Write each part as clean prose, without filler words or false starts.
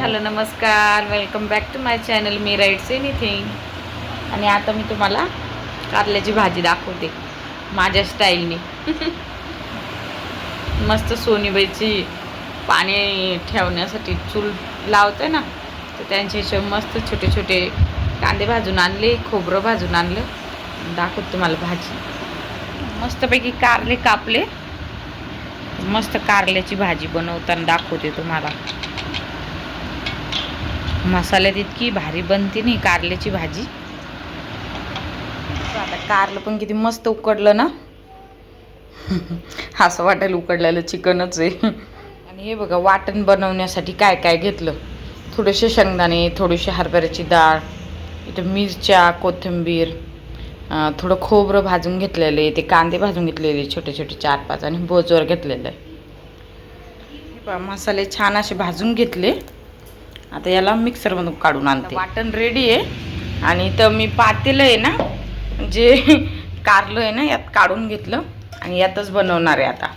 Hello नमस्कार, welcome back to my channel मी writes anything. आणि आता मी तुम्हाला कारल्याची भाजी दाखवते माझ्या स्टाईलने. मस्त सोनीबाईची पाणी ठेवण्यासाठी चूल लावते ना, तर त्यांचे मस्त छोटे छोटे कांदे भाजून आणले, खोबरं भाजून आणलं. दाखवते तुम्हाला भाजी. मस्तपैकी कारले कापले, मस्त कारल्याची भाजी बनवताना दाखवते तुम्हाला. मसाल्यात इतकी भारी बनते नाही कारल्याची भाजी. आता कारलं पण किती मस्त उकडलं ना. असं वाटेल उकडलेलं चिकनच आहे. आणि हे बघा, वाटण बनवण्यासाठी काय काय घेतलं. थोडेसे शेंगदाणे, थोडीशी हरभऱ्याची डाळ, इथं मिरच्या, कोथिंबीर, थोडं खोबरं भाजून घेतलेले, ते कांदे भाजून घेतलेले छोटे छोटे 4-5, आणि बोजवर घेतलेलं आहे. मसाले छान असे भाजून घेतले. आता याला मिक्सरमधून काढून आणते. वाटण रेडी आहे. आणि तर मी पातेलं आहे ना, जे कारलं आहे ना, यात काढून घेतलं आणि यातच बनवणार आहे आता.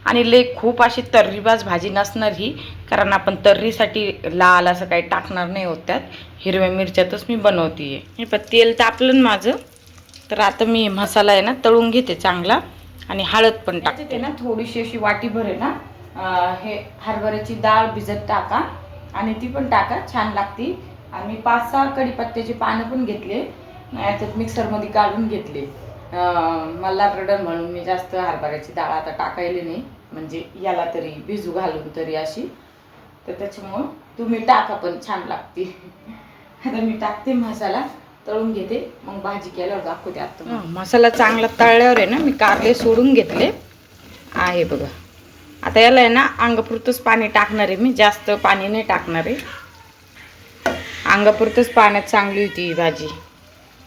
आणि लई खूप अशी तर्रीबाज भाजी नसणार ही, कारण आपण तर्रीसाठी लाल असं काही टाकणार नाही होत त्यात. हिरव्या मिरच्यातच मी बनवते आहे. हे पण तेल तापलं माझं, तर आता मी मसाला आहे ना तळून घेते चांगला. आणि हळद पण टाकते ना, थोडीशी अशी वाटीभर आहे ना, हे हरभऱ्याची डाळ भिजत टाका आणि ती पण टाका, छान लागते. आणि मी 5-6 कढीपत्त्याची पानं पण घेतले, याच्यात मिक्सरमध्ये काढून घेतले. मला रडण म्हणून मी जास्त हरभऱ्याची डाळ आता टाकायली नाही, म्हणजे याला तरी भिजू घालून तरी अशी. तर त्याच्यामुळं तुम्ही टाका, पण छान लागते. आता मी टाकते मसाला, तळून घेते, मग भाजी केल्यावर दाखवते. आता मसाला चांगला तळल्यावर आहे ना, मी कारले सोडून घेतले आहे बघा. आता याला आहे ना अंगापुरतंच पाणी टाकणार आहे मी, जास्त पाणी नाही टाकणार आहे. अंगापुरतंच पाण्यात चांगली होती ही भाजी.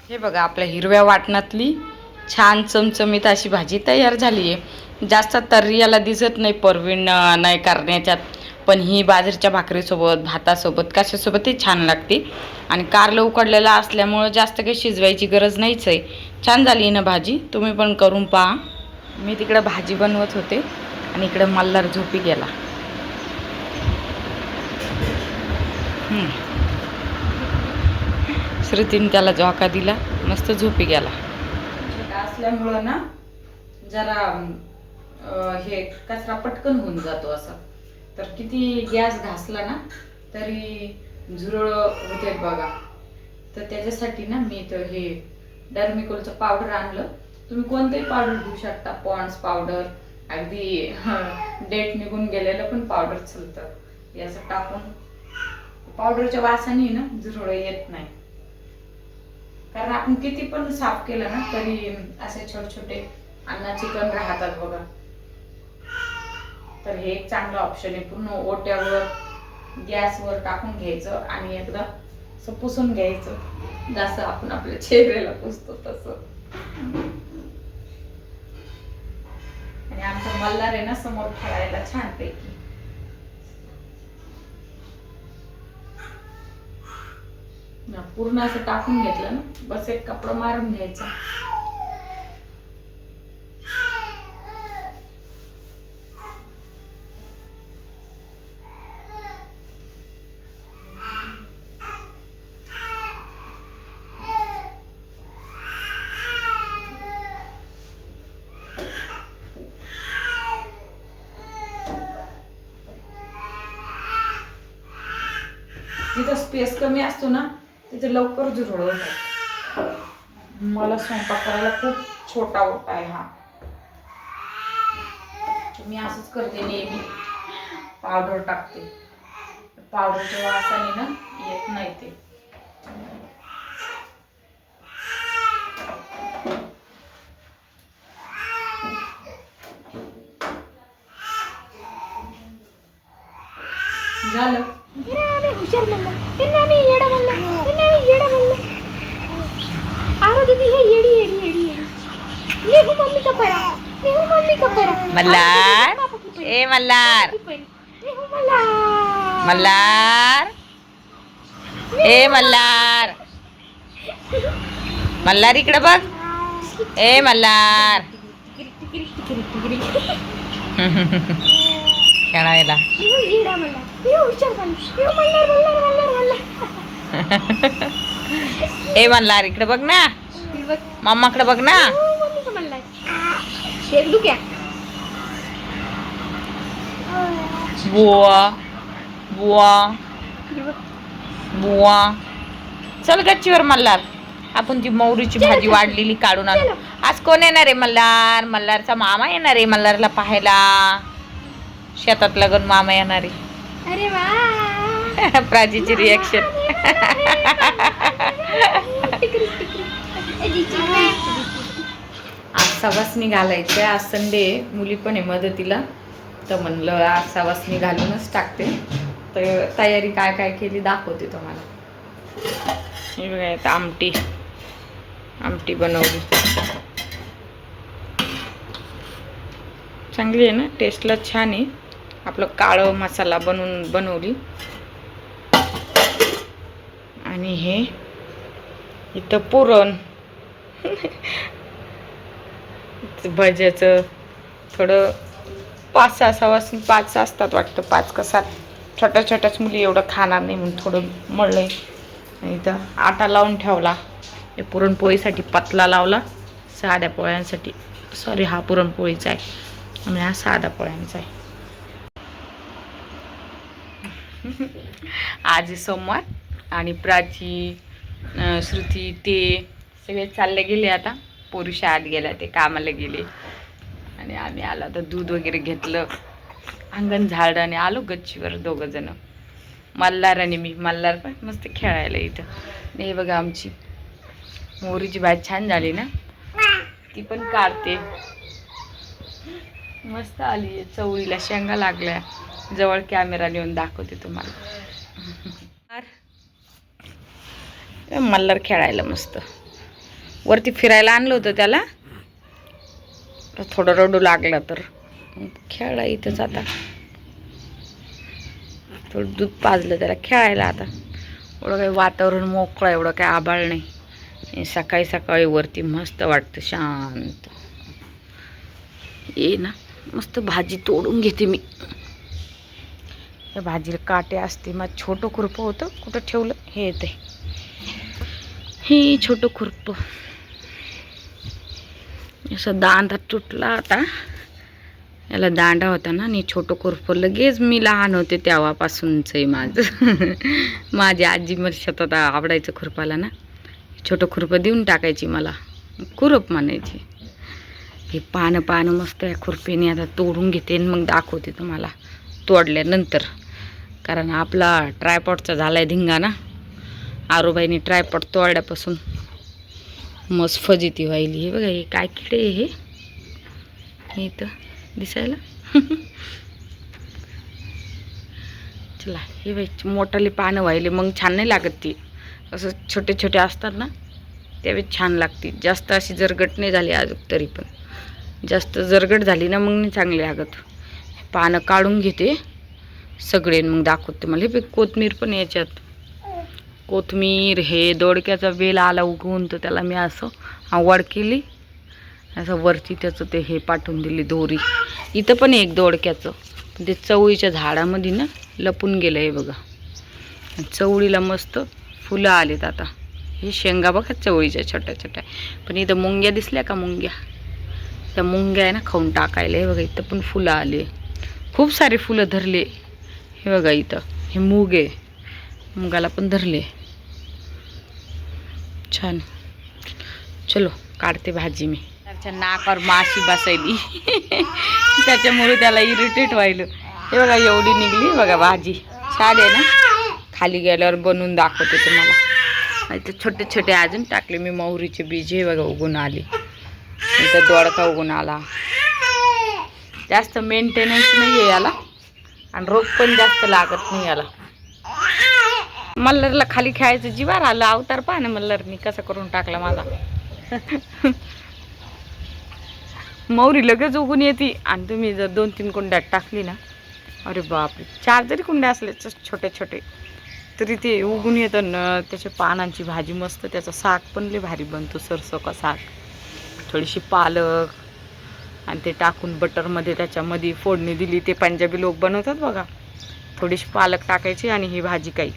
हे बघा, आपल्या हिरव्या वाटणातली छान चमचमीत अशी भाजी तयार झाली आहे. जास्त तर्री याला दिसत नाही, परवीण नाही करण्याच्यात, पण ही बाजरीच्या भाकरीसोबत, भातासोबत, कशासोबतही छान लागते. आणि कारलं उकडलेलं असल्यामुळं जास्त काही शिजवायची गरज नाहीच आहे. छान झाली ना भाजी, तुम्ही पण करून पहा. मी तिकडं भाजी बनवत होते आणि इकडं मल्हार झोपी गेला. श्रुतीने त्याला झोका दिला, मस्त झोपी गेला. छोटा असल्यामुळं ना जरा हे कचरा पटकन होऊन जातो असं. तर किती गॅस घासला ना तरी झुरळ होते बघा. तर त्याच्यासाठी ना मी तर हे डर्मिकोलचं पावडर आणलं. तुम्ही कोणतंही पावडर घेऊ शकता, पॉन्ड्स पावडर, अगदी डेट निघून गेलेलं पण पावडर चलतं. याचं टाकून पावडरच्या वासाने ना झुरळ येत नाही, कारण आपण किती पण साफ केलं ना तरी असे छोटे छोटे अन्ना चिकन राहतात बघा. तर हे एक चांगलं ऑप्शन आहे. पूर्ण ओट्यावर गॅसवर टाकून घ्यायचं आणि एकदा असं पुसून घ्यायचं, जसं आपण आपल्या चेहऱ्याला पुसतो तसं. आणि आमचा मल्हार आहे ना समोर खेळायला छान पैकी. पूर्ण असं टाकून घेतलं ना, बस एक कपडा मारून घ्यायचा. जिथं स्पेस कमी असतो ना तिथे लवकर झुरळ होतात. मला स्वयंपाक करायला खूप छोटा ओटा आहे हा. मी असंच करते नेहमी, पावडर टाकते. पावडरच्या वासाने ना येत नाही ते. झालं. हुशार म्हणलं, त्यांना मी येडा म्हणलं, त्यांना मी येडा म्हणलं. आरो दीदी हे येडी येडी येडी येडी. ये हो मम्मी का परा, ये हो मम्मी का परा. मल्हार, ए मल्हार, ये हो मल्हार, मल्हार, ए मल्हार, मल्हार इकडे बघ. ए मल्हार, खेळायला. येडा म्हणला. विचार मल्हार मल्हार मल्हार मल्हार. ए मल्हार इकडे बघ ना, मम्माकडे बघ ना. मम्मी का मल्हार. शेरडू क्या. बुवा बुवा बुवा. चल गच्चीवर मल्हार, आपण ती मोहरीची भाजी वाढलेली काढून आणू. आज कोण येणार आहे मल्हार? मल्हारचा मामा येणार आहे मल्हारला पाहायला. शेतात लगन मामा येणार आहे. अरे वा. प्राचीची रिॲक्शन. आज सवासणी घालायचं, आज संडे, मुली पण आहे मदतीला, तर म्हणलं आज सवासणी घालूनच टाकते. तर तयारी काय काय केली दाखवते तुम्हाला. हे बघा आता आमटी बनवली. चांगली आहे ना, टेस्टला छान आहे. आपलं काळं मसाला बनवली. आणि हे इथं पुरण भज्याचं थोडं 5-6 सवासणी 5 असतात वाटतं, 5 का 7. छोट्या छोट्याच मुली एवढं खाणार नाही म्हणून थोडं मळलंय. आणि इथं आटा लावून ठेवला. हे पुरणपोळीसाठी पतला लावला, साध्या पोळ्यांसाठी. सॉरी, हा पुरणपोळीचा आहे आणि हा साध्या पोळ्यांचा आहे. आज सोमवार आणि प्राची, श्रुती ते सगळे चालले गेले. आता पोरी शाळेत गेल्या, ते कामाला गेले. आणि आम्ही आलो तर दूध वगैरे घेतलं, अंगण झाडं आणि आलो गच्चीवर 2 जण, मल्हार आणि मी. मल्हार पण मस्त खेळायला इथं. हे बघा आमची मोहरीची भाजी छान झाली ना, ती पण काढते. मस्त आली. चवळीला शेंगा लागल्या. जवळ कॅमेरा नेऊन दाखवते तुम्हाला. मल्हार खेळायला मस्त. वरती फिरायला आणलं होतं त्याला, थोडं रडू लागलं तर खेळला इथंच. आता थोडं दूध पाजलं त्याला, खेळायला. आता एवढं काही वातावरण मोकळं, एवढं काही आभाळ नाही. सकाळी सकाळी वरती मस्त वाटतं, शांत. ये ना, मस्त भाजी तोडून घेते मी. या भाजीला काटे असते. मग छोटं खुरपं होतं, कुठं ठेवलं हे येते. हे छोटं खुरपं असं दांडा तुटला. आता याला दांडा होता ना, आणि छोटं खुरपं लगेच मी लहान होते तेव्हापासूनच आहे माझं. माझी आजी मला शेतात आवडायचं खुरपाला ना, छोटं खुरपं देऊन टाकायची मला, खुरप म्हणायची. हे पानं मस्त या खुरपीने आता तोडून घेते आणि मग दाखवते तुम्हाला तोडल्यानंतर. कारण आपला ट्रायपॉडचा झाला आहे धिंगाणा. आरोबाईने ट्रायपॉड तोडल्यापासून मस्त फजिती व्हायली. हे बघा, हे काय किडे आहे हे इथं दिसायला. चला, हे बाई मोठाले पानं व्हायले, मग छान नाही लागत ती. असं छोटे छोटे असतात ना, त्यावेळेस छान लागते. जास्त अशी जरगट नाही झाली अजून, तरी पण जास्त जरगट झाली ना मग नाही चांगली लागत. पानं काढून घेते सगळे, मग दाखवते मला. हे कोथमीर पण याच्यात, कोथमीर, हे दोडक्याचा वेल आला उगवून, तर त्याला मी असं आवड केली. असं वरती त्याचं ते हे पाठवून दिली दोरी. इथं पण एक दोडक्याचं, पण ते चवळीच्या झाडामध्ये ना लपून गेलं. हे बघा, चवळीला मस्त फुलं आलेत आता. हे शेंगा बघा चवळीच्या छोट्या छोट्या. पण इथं मुंग्या दिसल्या का, मुंग्या, त्या मुंग्या आहे ना खाऊन टाकायला. हे बघा, इथं पण फुलं आले, खूप सारे फुलं धरले. हे बघा, इथं हे मूग आहे, मुगाला पण धरले. छान. चलो, काढते भाजी मी. त्याच्या नाकावर माशी बसायली त्याच्यामुळे त्याला इरिटेट व्हायलं. हे बघा, एवढी निघली बघा भाजी. छान आहे ना. खाली गेल्यावर बनवून दाखवते तुम्हाला. इथं छोटे छोटे अजून टाकले मी मोहरीचे बीज. हे बघा उगून आली. इथं दोडका उगून आला. जास्त मेंटेनन्स नाही आहे याला, आणि रोग पण जास्त लागत नाही याला. मल्हारला खाली खेळायचं जीवार आलं. अवतार पहा ना मल्हारनी कसा करून टाकला माझा. मोहरी लगेच उगून येते, आणि तुम्ही जर 2-3 कुंड्यात टाकली ना, अरे बापरे, 4 जरी कुंड्या असले छोटे छोटे तरी ते उगून येतं ना. त्याच्या पानांची भाजी मस्त, त्याचा साग पण लय भारी बनतो, सरसो का साग. थोडीशी पालक आणि ते टाकून बटरमध्ये त्याच्यामध्ये फोडणी दिली. ते पंजाबी लोक बनवतात बघा, थोडीशी पालक टाकायची आणि ही भाजी काही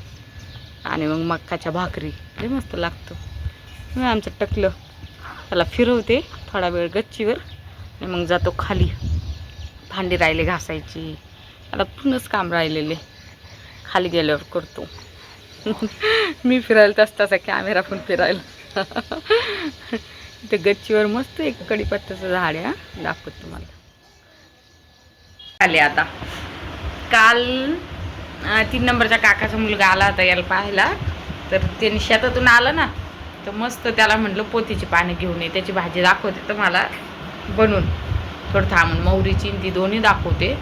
आणि मग मक्काच्या भाकरी लय मस्त लागतं. मग आमचं टकलं त्याला फिरवते थोडा वेळ गच्चीवर आणि मग जातो खाली. भांडी राहिले घासायची, आता पूर्णच काम राहिलेले खाली गेल्यावर करतो. मी फिरायला तसा कॅमेरा पण फिरायला. ते गच्चीवर मस्त एक कडीपत्त्याचं झाड आहे, दाखवत तुम्हाला. आले आता. काल 3 नंबरच्या काकाचा मुलगा आला होता याला पाहायला, तर त्याने शेतातून आलं ना, तर मस्त त्याला म्हटलं पोतीची पाने घेऊन ये, त्याची भाजी दाखवते तर मला बनवून. थोडं थांबून मोहरीची ती दोन्ही दाखवते,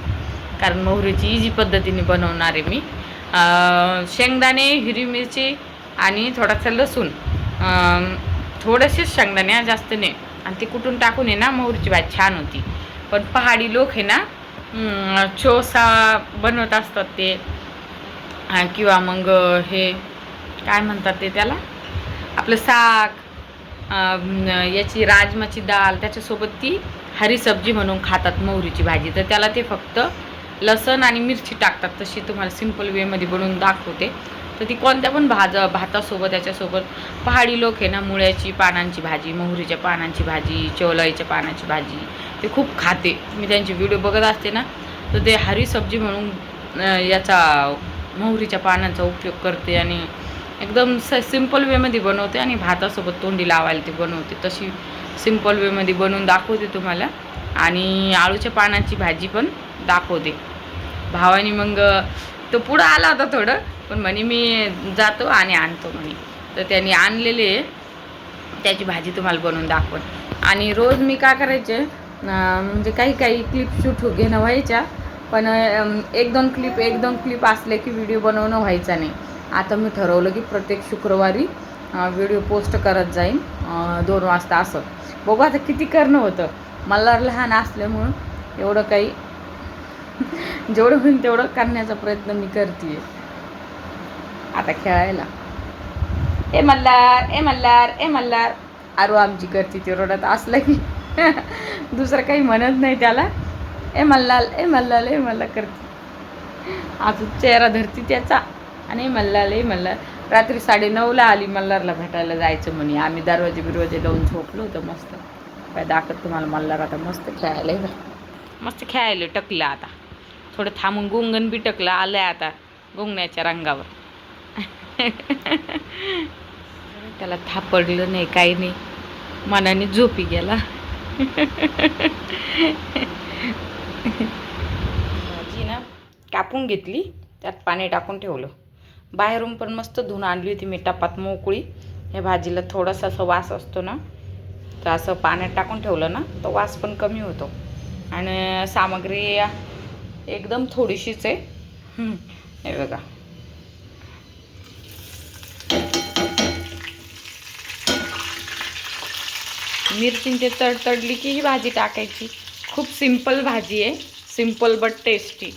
कारण मोहरीची इजी पद्धतीने बनवणार आहे मी. शेंगदाणे, हिरवी मिरची आणि थोडासा लसूण, थोडेसेच शेंगदाणे, जास्त नाही, आणि ते कुठून टाकून आहे ना मोहरीची भाजी छान होती. पण पहाडी लोक आहे ना चोसा बनवत असतात ते, किंवा मग हे काय म्हणतात ते त्याला, आपलं साग, याची राजमाची डाळ, त्याच्यासोबत ती हरी सब्जी म्हणून खातात मोहरीची भाजी. तर त्याला ते फक्त लसण आणि मिरची टाकतात. तशी तुम्हाला सिंपल वेमध्ये बनवून दाखवते. तर ती कोणत्या पण भातासोबत याच्यासोबत पहाडी लोक आहे ना मुळ्याची पानांची भाजी, मोहरीच्या पानांची भाजी, चवलाईच्या पानाची भाजी ते खूप खाते. मी त्यांचे व्हिडिओ बघत असते ना, तर ते हरी सब्जी म्हणून याचा मोहरीच्या पानांचा उपयोग करते आणि एकदम सिंपल वेमध्ये बनवते आणि भातासोबत तोंडी लावायला ते बनवते. तशी सिंपल वेमध्ये बनवून दाखवते तुम्हाला. आणि आळूच्या पानाची भाजी पण दाखवते. भावानी मग तो पुढं आला होता थोडं, पण म्हणे मी जातो आणि आणतो म्हणे, तर त्यांनी आणलेले त्याची भाजी तुम्हाला बनवून दाखवत. आणि रोज मी काय करायचे, म्हणजे काही क्लिप शूट घेणं व्हायच्या, पण एक दोन क्लिप असले की व्हिडिओ बनवणं व्हायचा नाही. आता मी ठरवलं की प्रत्येक शुक्रवारी व्हिडिओ पोस्ट करत जाईन 2 वाजता. असं बघू आता किती करणं होतं. मला लहान असल्यामुळं एवढं काही जेवढं होईल तेवढं करण्याचा प्रयत्न मी करते. आता खेळायला ए मल्हार, ए मल्हार, ए मल्हार आरू आमची करते. ती रडत असलं की दुसरं काही म्हणत नाही त्याला. ए मल्हार, ए मल्हार, ए मल्हार करते. आज चेहरा धरती त्याचा आणि मल्हार, ए मल्हार. रात्री 9:30ला आली मल्हारला भेटायला जायचं म्हणे. आम्ही दरवाजे लावून झोपलो होतं मस्त. काय दाखवत तुम्हाला. मल्हार आता मस्त खेळायला आहे, मस्त खेळायला टकलं. आता थोडं थांबून गुंगण बी टकलं आलंय आता गुंगण्याच्या रंगावर. त्याला थापडलं नाही, काही नाही, मनाने झोपी गेला. भाजी ना कापून घेतली, त्यात पाणी टाकून ठेवलं. बाहेरून पण मस्त धुवून आणली होती मी टपात मोकळी. या भाजीला थोडासा असा वास असतो ना, तर असं पाण्यात टाकून ठेवलं ना तो वास पण कमी होतो. आणि सामग्री एकदम थोडीशीच आहे. हे बघा, मिरची ते तडतडली की ही भाजी टाकायची. खूप सिंपल भाजी आहे, सिंपल बट टेस्टी.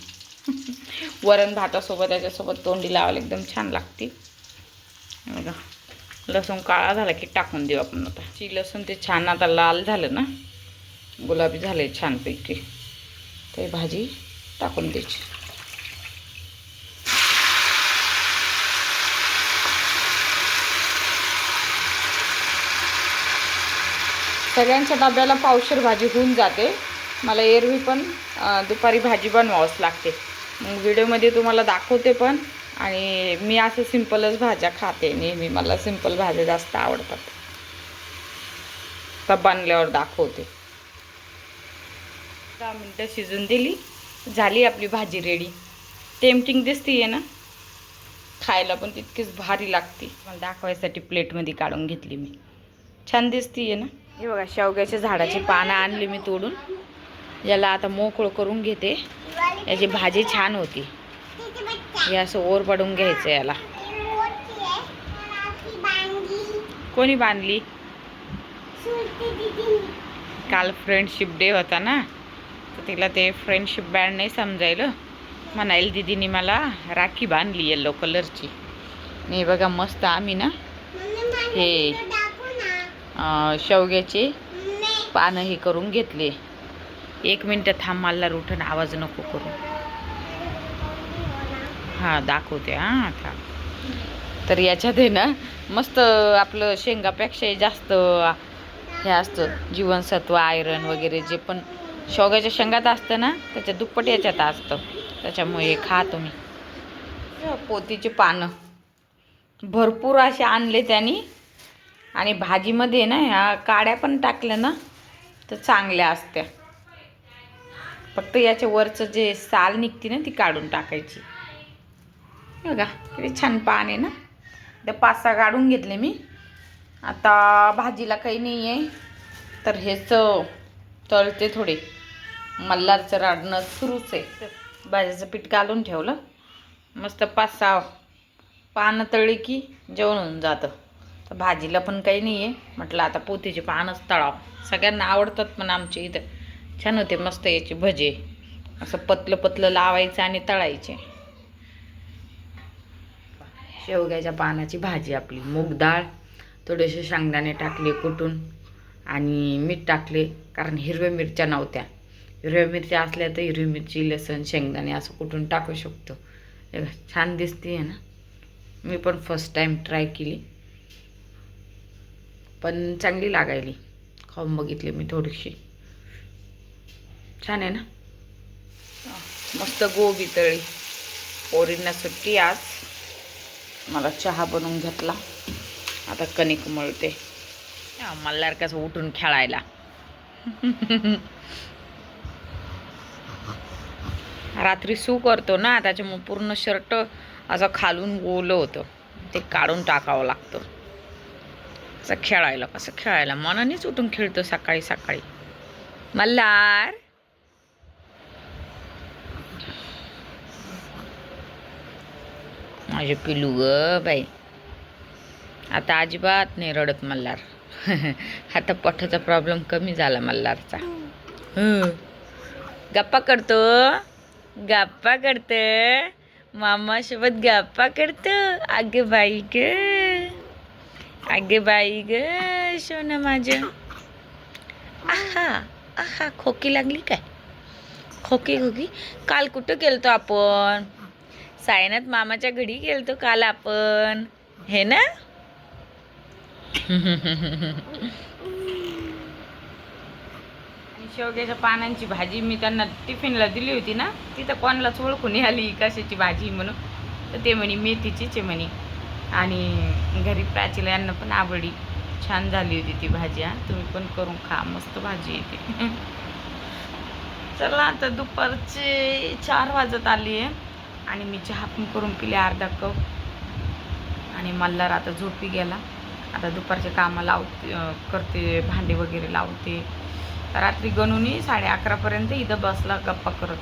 वरण भातासोबत याच्यासोबत तोंडी लावायला एकदम छान लागते. बघा, लसूण काळा झाला की टाकून देऊ आपण. आता लसूण ते छान आता लाल झालं ना, गुलाबी झाले छानपैकी, ते भाजी टाकून द्यायची. सगळ्यांच्या डब्याला पावशेर भाजी होऊन जाते. मला एरवी पण दुपारी भाजी बनवावंच लागते. मग व्हिडिओमध्ये तुम्हाला दाखवते पण, आणि मी असं सिंपलच भाज्या खाते नेहमी. मला सिंपल भाज्या जास्त आवडतात. तर बनल्यावर दाखवते. 10 मिनटं शिजून दिली, झाली आपली भाजी रेडी. टेम्पटिंग दिसतीये ना, खायला पण तितकीच भारी लागते. मला दाखवायसाठी प्लेटमध्ये काढून घेतली मी. छान दिसतीये ना. हे बघा, शेवग्याच्या झाडाची पानं आणली मी तोडून. याला आता मोकळं करून घेते. याची भाजी छान होती. हे असं ओर पडून घ्यायचं याला. कोणी बांधली? काल फ्रेंडशिप डे होता ना, तर तिला ते फ्रेंडशिप बँड नाही समजायला. म्हणायला दीदीने मला राखी बांधली येलो कलरची. हे बघा, मस्त आम्ही ना हे शेवग्याचे पानं हे करून घेतले. 1 मिनिट थांब, मला उठून आवाज नको करू. हा दाखवते हा आता. तर याच्यात आहे ना मस्त आपलं शेंगापेक्षा जास्त हे असतं जीवनसत्व, आयरन वगैरे जे पण शेवग्याच्या शेंगात असतं ना त्याच्या दुप्पट याच्यात असतं. त्याच्यामुळे खा तुम्ही. पोतीची पानं भरपूर असे आणले त्यांनी आणि भाजीमध्ये ना ह्या काड्या पण टाकल्या ना तर चांगल्या असत्या. फक्त याच्या वरचं जे साल निघते ना ती काढून टाकायची. बघा किती छान पान आहे ना. ते 5-6 काढून घेतले मी. आता भाजीला काही नाही आहे तर हेच तळते थोडे. मल्हारचं राडणं सुरूच आहे. भाजीचं पीठ घालून ठेवलं. मस्त 5-6 पानं तळली की जेवण होऊन जातं. तर भाजीला पण काही नाही आहे म्हटलं आता पोतीचे पानच तळावं. सगळ्यांना आवडतात पण आमच्या इथं. छान होते मस्त याचे भजे. असं पतलं पतलं लावायचं आणि तळायचे. शेवग्याच्या पानाची भाजी आपली. मूग डाळ, थोडेसे शेंगदाणे टाकले कुटून आणि मीठ टाकले कारण हिरव्या मिरच्या नव्हत्या. हिरव्या मिरच्या असल्या तर हिरवी मिरची, लसूण, शेंगदाणे असं कुटून टाकू शकतो. छान दिसते आहे ना. मी पण फर्स्ट टाईम ट्राय केली पण चांगली लागायली. खाऊन बघितली मी थोडीशी. छान आहे ना. मस्त गोबी तळी. पोरींना सुट्टी आज. मला चहा बनवून घेतला. आता कणिक मळते. मल्हार कसं उठून खेळायला. रात्री सू करतो ना त्याच्यामुळे पूर्ण शर्ट असं खालून ओलं होतं. ते काढून टाकावं लागतं. असं खेळायला कसं खेळायला मनानेच उठून खेळतो सकाळी सकाळी. मल्हार माझे पिलू ग बाई. आता अजिबात नाही रडत मल्हार. आता पोटाचा प्रॉब्लेम कमी झाला मल्हारचा. गप्पा करतो. गप्पा करतो. मामासोबत गप्पा करतो. अगे बाई ग. अगे बाई ग सोना माझं. आहा आहा खोकी लागली काय? खोकी खोकी. काल कुठं गेलतो आपण? सायनाथ मामाच्या घरी गेलतो काल आपण. हे ना. शेवग्याच्या पानांची भाजी मी त्यांना टिफिनला दिली होती ना. तिथं कोणालाच ओळखून आली कशाची भाजी म्हणून. तर ते म्हणे मेथीचीच आहे म्हणे. आणि घरी प्राचीला यांना पण आवडली. छान झाली होती ती भाजी. तुम्ही पण करून खा. मस्त भाजी येते. चला आता दुपारचे 4 वाजत आली आहे आणि मी चहा पण करून पिले अर्धा कप. आणि मल्हार आता झोपी गेला. आता दुपारचे कामं लावते करते. भांडे वगैरे लावते. रात्री गणूनी 11:30पर्यंत इथं बसला गप्पा करत.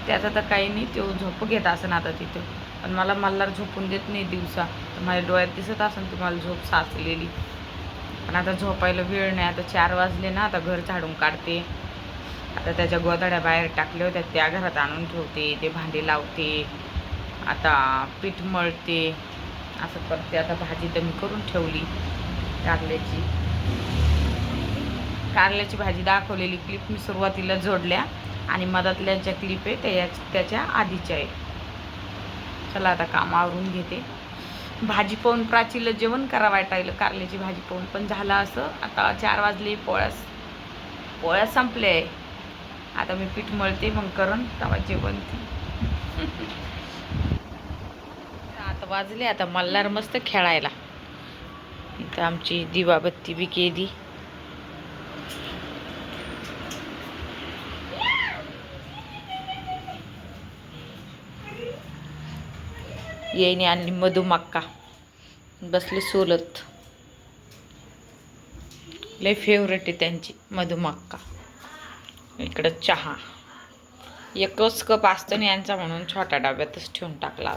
त्याचा तर काही नाही. तो झोप घेत असेल आता तिथं. पण मला मल्हार झोपून देत नाही दिवसा. तर माझ्या डोळ्यात दिसत असेल तुम्हाला झोप साचलेली. पण आता झोपायला वेळ नाही. आता 4 वाजले ना. आता घर झाडून काढते. आता त्याच्या गोधड्या बाहेर टाकल्या होत्या त्या घरात आणून ठेवते. ते भांडे लावते. आता पीठ मळते. असं करते. आता भाजी तर मी करून ठेवली कारल्याची भाजी दाखवलेली क्लिप मी सुरुवातीला जोडल्या आणि मधातल्या ज्या क्लिप आहे त्याच्या आधीच्या आहे. चला आता काम आवरून घेते. भाजी पाहून प्राचीला जेवण करा वाटायला. कारल्याची भाजी पाहून पण झालं असं. आता 4 वाजले. पोळ्या संपले. आता मी पीठ मळते मग करून तेव्हा जेवण. 7 वाजले. आता मल्हार मस्त खेळायला. इथं आमची दिवाबत्ती बी केली. येईने आणली मधुमक्का. बसली सोलत. लय फेवरेट आहे त्यांची मधुमक्का. इकडं चहा. एकच कप असतो ना यांचा म्हणून छोट्या डब्यातच ठेवून टाकला.